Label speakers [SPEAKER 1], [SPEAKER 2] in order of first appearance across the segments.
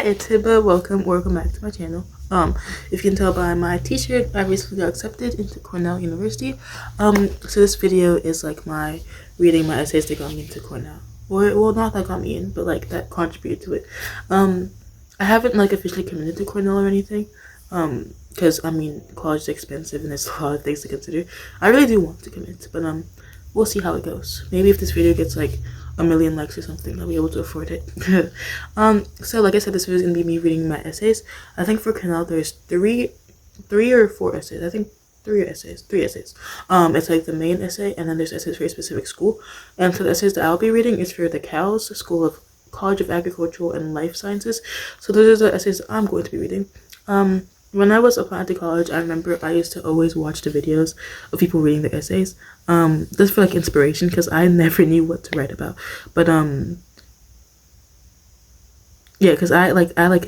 [SPEAKER 1] Hi, it's Hiba. Welcome back to my channel. If you can tell by my t-shirt, I recently got accepted into Cornell University. So this video is like my reading my essays that got me into Cornell. Or, well, not that got me in, but like that contributed to it. I haven't like officially committed to Cornell or anything. Because I mean, college is expensive and there's a lot of things to consider. I really do want to commit, but we'll see how it goes. Maybe if this video gets like a million likes or something, I'll be able to afford it. So like I said, this video is gonna be me reading my essays. I think for Cornell there's three or four essays. I think three essays. It's like the main essay, and then there's essays for a specific school. And so the essays that I'll be reading is for the CALS, School of College of Agricultural and Life Sciences. So those are the essays I'm going to be reading. When I was applying to college, I remember I used to always watch the videos of people reading their essays, just for like inspiration, because I never knew what to write about. But yeah, because I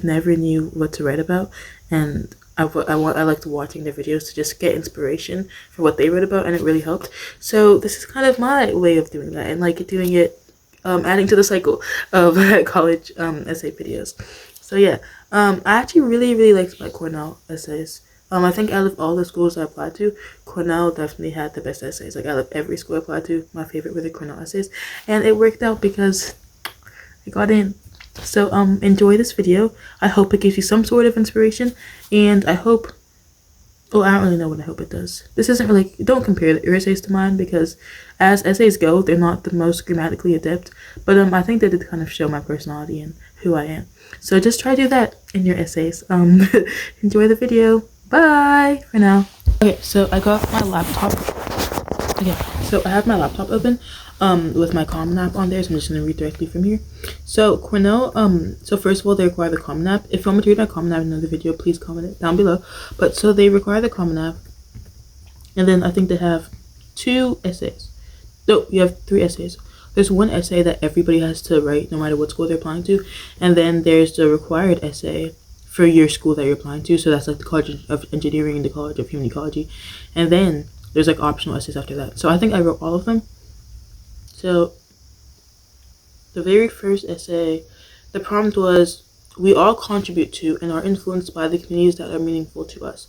[SPEAKER 1] never knew what to write about, and I liked watching their videos to just get inspiration for what they wrote about, and it really helped. So this is kind of my way of doing that, and like doing it, adding to the cycle of college essay videos. So yeah, I actually really liked my Cornell essays. I think out of all the schools I applied to, Cornell definitely had the best essays. Like out of every school I applied to, my favorite were the Cornell essays, and it worked out because I got in. So enjoy this video. I hope it gives you some sort of inspiration, and I hope, well, I don't really know what I hope it does. This isn't really, don't compare your essays to mine, because as essays go, they're not the most grammatically adept, but I think they did kind of show my personality and who I am. So just try to do that in your essays. Enjoy the video. Bye for now. Okay, so I got my laptop. Okay, so I have my laptop open with my Common App on there, so I'm just gonna read directly from here. So Cornell, so first of all, they require the Common App. If you want me to read my Common App in another video, please comment it down below. But so they require the Common App, and then I think they have 2 essays. No, you have 3 essays. There's one essay that everybody has to write no matter what school they're applying to, and then there's the required essay for your school that you're applying to. So that's like the College of Engineering and the College of Human Ecology, and then there's like optional essays after that. So I think I wrote all of them. So the very first essay, the prompt was, we all contribute to and are influenced by the communities that are meaningful to us.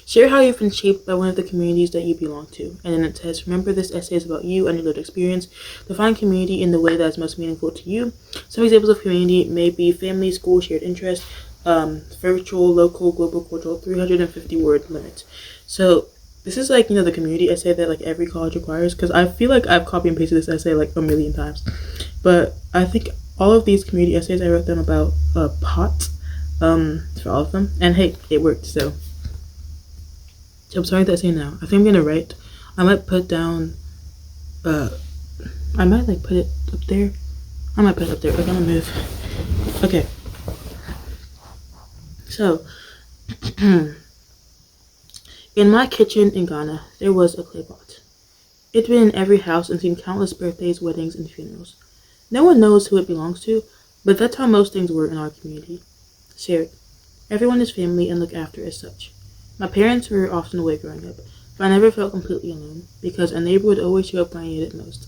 [SPEAKER 1] Share how you've been shaped by one of the communities that you belong to. And then it says, remember this essay is about you and your lived experience. Define community in the way that is most meaningful to you. Some examples of community may be family, school, shared interest, virtual, local, global, cultural, 350 word limit. So this is like, you know, the community essay that like every college requires, because I feel like I've copy and pasted this essay like a million times. But I think all of these community essays, I wrote them about pot, for all of them, and hey, it worked. So I'm starting the essay now. I think I'm gonna write, I might put down, I might like put it up there. I might put it up there. I'm gonna move. Okay. So in my kitchen in Ghana, there was a clay pot. It'd been in every house and seen countless birthdays, weddings, and funerals. No one knows who it belongs to, but that's how most things were in our community. Shared. Everyone is family and looked after as such. My parents were often away growing up, but I never felt completely alone, because a neighbor would always show up when I needed it most.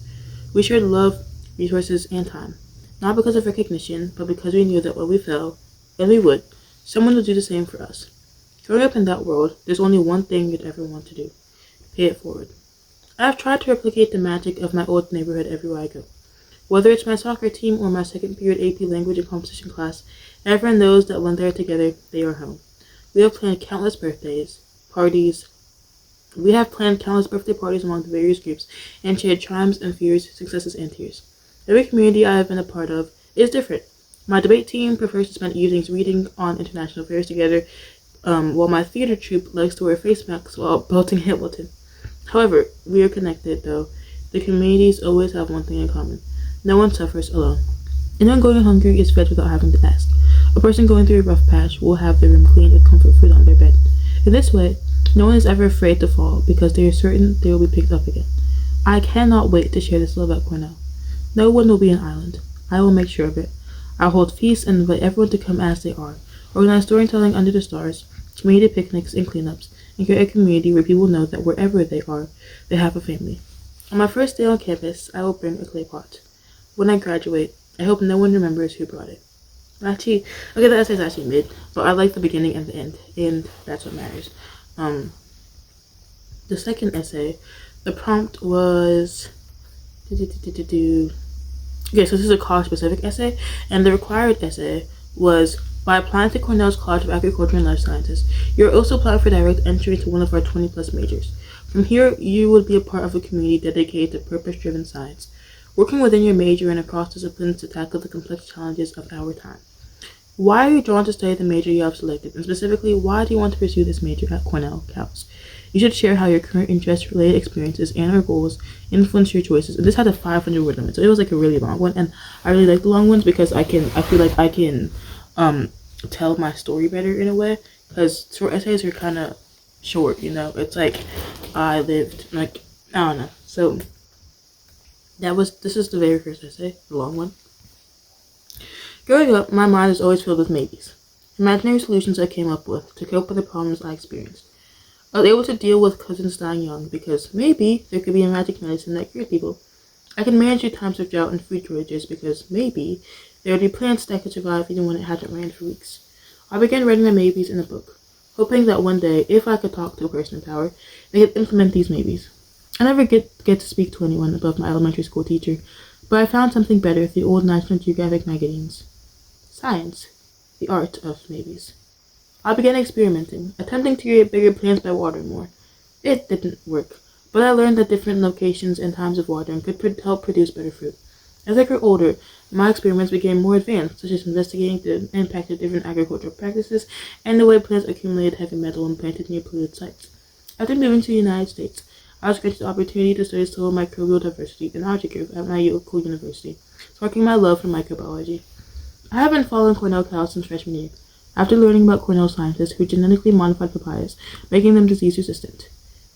[SPEAKER 1] We shared love, resources, and time. Not because of recognition, but because we knew that when we fell, and we would, someone would do the same for us. Growing up in that world, there's only one thing you'd ever want to do. Pay it forward. I've tried to replicate the magic of my old neighborhood everywhere I go. Whether it's my soccer team or my second period AP language and composition class, everyone knows that when they're together, they are home. We have planned countless birthday parties among the various groups, and shared triumphs and fears, successes and tears. Every community I have been a part of is different. My debate team prefers to spend evenings reading on international affairs together, while my theater troupe likes to wear face masks while belting Hamilton. However, we are connected, though. The communities always have one thing in common. No one suffers alone. Anyone going hungry is fed without having to ask. A person going through a rough patch will have their room cleaned with comfort food on their bed. In this way, no one is ever afraid to fall, because they are certain they will be picked up again. I cannot wait to share this love at Cornell. No one will be an island. I will make sure of it. I'll hold feasts and invite everyone to come as they are. Organize storytelling under the stars, community picnics and cleanups, and create a community where people know that wherever they are, they have a family. On my first day on campus, I will bring a clay pot. When I graduate, I hope no one remembers who brought it. Actually, okay, the essay is actually mid, but I like the beginning and the end, and that's what matters. The second essay, the prompt was okay, so this is a college-specific essay, and the required essay was, by applying to Cornell's College of Agriculture and Life Sciences, you're also applying for direct entry into one of our 20-plus majors. From here, you would be a part of a community dedicated to purpose-driven science, working within your major and across disciplines to tackle the complex challenges of our time. Why are you drawn to study the major you have selected, and specifically, why do you want to pursue this major at Cornell Caus? You should share how your current interests, related experiences, and or goals influence your choices. And this had a 500-word limit, so it was like a really long one, and I really like the long ones because I feel like I can tell my story better in a way, because short essays are kind of short, you know. It's like I lived, like, I don't know. So this is the very first essay, the long one. Growing up, my mind is always filled with maybes, imaginary solutions I came up with to cope with the problems I experienced. I was able to deal with cousins dying young because maybe there could be a magic medicine that cured people. I can manage through times of drought and food shortages because maybe there would be plants that could survive even when it hadn't rained for weeks. I began writing my maybes in a book, hoping that one day, if I could talk to a person in power, they could implement these maybes. I never get to speak to anyone above my elementary school teacher, but I found something better through old National Geographic magazines. Science, the art of maybes. I began experimenting, attempting to create bigger plants by watering more. It didn't work, but I learned that different locations and times of watering could help produce better fruit. As I grew older, my experiments became more advanced, such as investigating the impact of different agricultural practices and the way plants accumulated heavy metal when planted near polluted sites. After moving to the United States, I was granted the opportunity to study soil microbial diversity and algae growth at my local university, sparking my love for microbiology. I have been following Cornell Caus since freshman year, after learning about Cornell scientists who genetically modified papayas, making them disease resistant.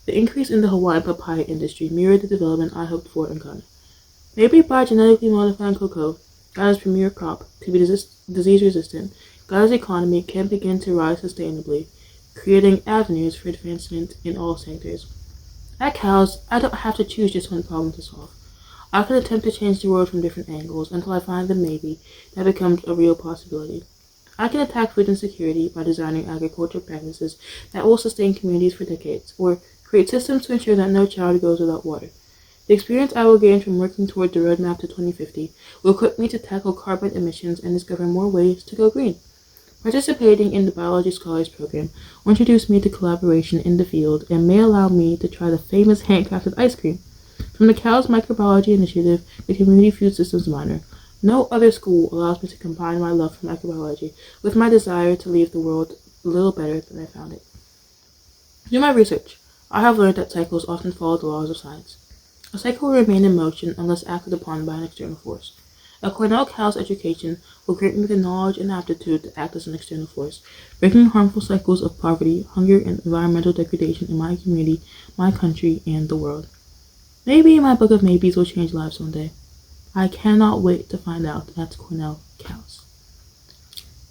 [SPEAKER 1] The increase in the Hawaiian papaya industry mirrored the development I hoped for in Ghana. Maybe by genetically modifying cocoa, Ghana's premier crop, to be disease resistant, Ghana's economy can begin to rise sustainably, creating avenues for advancement in all sectors. At Caus, I don't have to choose just one problem to solve. I can attempt to change the world from different angles until I find the maybe that becomes a real possibility. I can attack food insecurity by designing agricultural practices that will sustain communities for decades, or create systems to ensure that no child goes without water. The experience I will gain from working toward the roadmap to 2050 will equip me to tackle carbon emissions and discover more ways to go green. Participating in the Biology Scholars Program will introduce me to collaboration in the field and may allow me to try the famous handcrafted ice cream. From the Caus Microbiology Initiative to Community Food Systems minor, no other school allows me to combine my love for microbiology with my desire to leave the world a little better than I found it. Through my research, I have learned that cycles often follow the laws of science. A cycle will remain in motion unless acted upon by an external force. A Cornell Caus education will grant me the knowledge and aptitude to act as an external force, breaking harmful cycles of poverty, hunger, and environmental degradation in my community, my country, and the world. Maybe my book of maybes will change lives one day. I cannot wait to find out. That's Cornell Caus.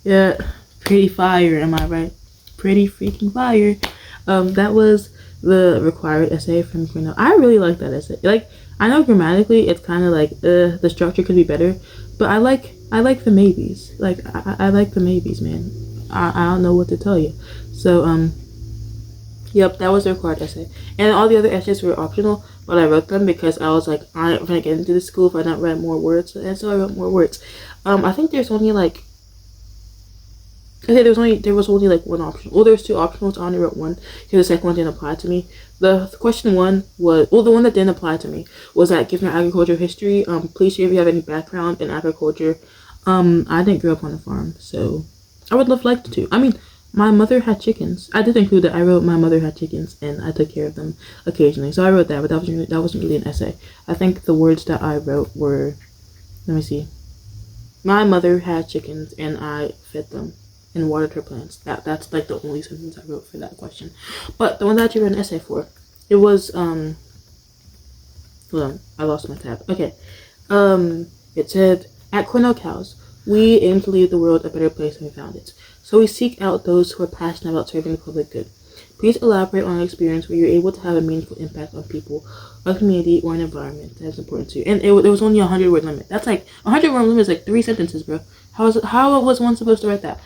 [SPEAKER 1] Yeah, pretty fire, am I right? Pretty freaking fire. That was the required essay from Cornell. I really like that essay. Like, I know grammatically it's kind of like the structure could be better, but I like the maybes. Like I like the maybes, man. I don't know what to tell you. So yep, that was the required essay, and all the other essays were optional. But I wrote them because I was like, I'm gonna get into this school if I don't write more words, and so I wrote more words. I think there's only like. Okay, there was only like one option. Well, there was two optionals. I only wrote one because the second one didn't apply to me. The question one was, well, the one that didn't apply to me was that given agricultural history, please share if you have any background in agriculture. I didn't grow up on a farm, so I would like to. I mean, my mother had chickens. I did include that. I wrote my mother had chickens and I took care of them occasionally. So I wrote that, but that wasn't really an essay. I think the words that I wrote were, let me see. My mother had chickens and I fed them and watered her plants. That's like the only sentence I wrote for that question. But the one that I actually wrote an essay for, it was hold on, I lost my tab. Okay. It said, at Cornell Caus, we aim to leave the world a better place than we found it. So we seek out those who are passionate about serving the public good. Please elaborate on an experience where you're able to have a meaningful impact on people, a community, or an environment that is important to you. And it was only a 100-word limit. That's like, 100-word limit is like 3 sentences, bro. How was one supposed to write that?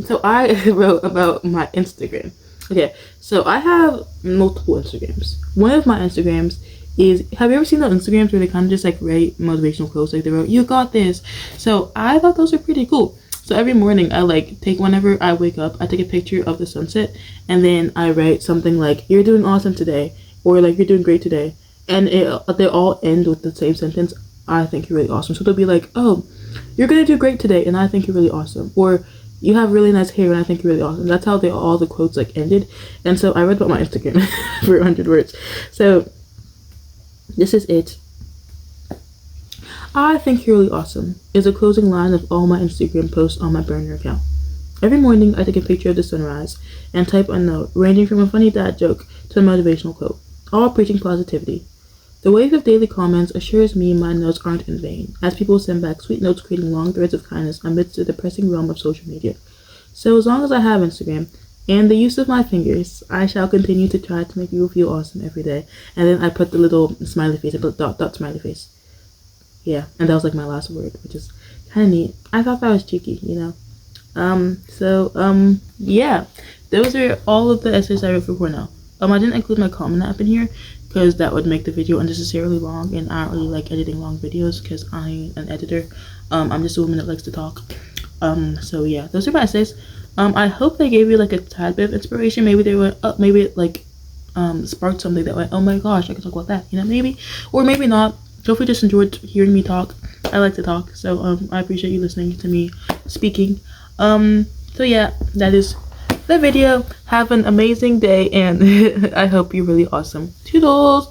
[SPEAKER 1] So I wrote about my Instagram. Okay, so I have multiple Instagrams. One of my Instagrams is, have you ever seen those Instagrams where they kind of just like write motivational quotes, like they wrote, "You got this." So I thought those were pretty cool. So every morning I like take, whenever I wake up, I take a picture of the sunset, and then I write something like, "You're doing awesome today," or like, "You're doing great today," and they all end with the same sentence. "I think you're really awesome." So they'll be like, "Oh, you're gonna do great today, and I think you're really awesome," or "You have really nice hair, and I think you're really awesome." That's how all the quotes like ended. And so I read about my Instagram for 100 words. So this is it. "I think you're really awesome" is a closing line of all my Instagram posts on my burner account. Every morning, I take a picture of the sunrise and type a note ranging from a funny dad joke to a motivational quote, all preaching positivity. The wave of daily comments assures me my notes aren't in vain, as people send back sweet notes creating long threads of kindness amidst the depressing realm of social media. So as long as I have Instagram and the use of my fingers, I shall continue to try to make people feel awesome every day. And then I put the little smiley face, I put dot smiley face. Yeah, and that was like my last word, which is kind of neat. I thought that was cheeky, you know. Yeah, those are all of the essays I wrote for Cornell. I didn't include my comment app in here because that would make the video unnecessarily long, and I don't really like editing long videos because I'm an editor. I'm just a woman that likes to talk. So yeah, those are my essays. I hope they gave you like a tad bit of inspiration. Maybe they went up, maybe it like sparked something that went, "Oh my gosh, I can talk about that," you know, maybe, or maybe not. Hopefully just enjoyed hearing me talk. I like to talk, so I appreciate you listening to me speaking. So yeah, that is the video. Have an amazing day, and I hope you're really awesome. Toodles!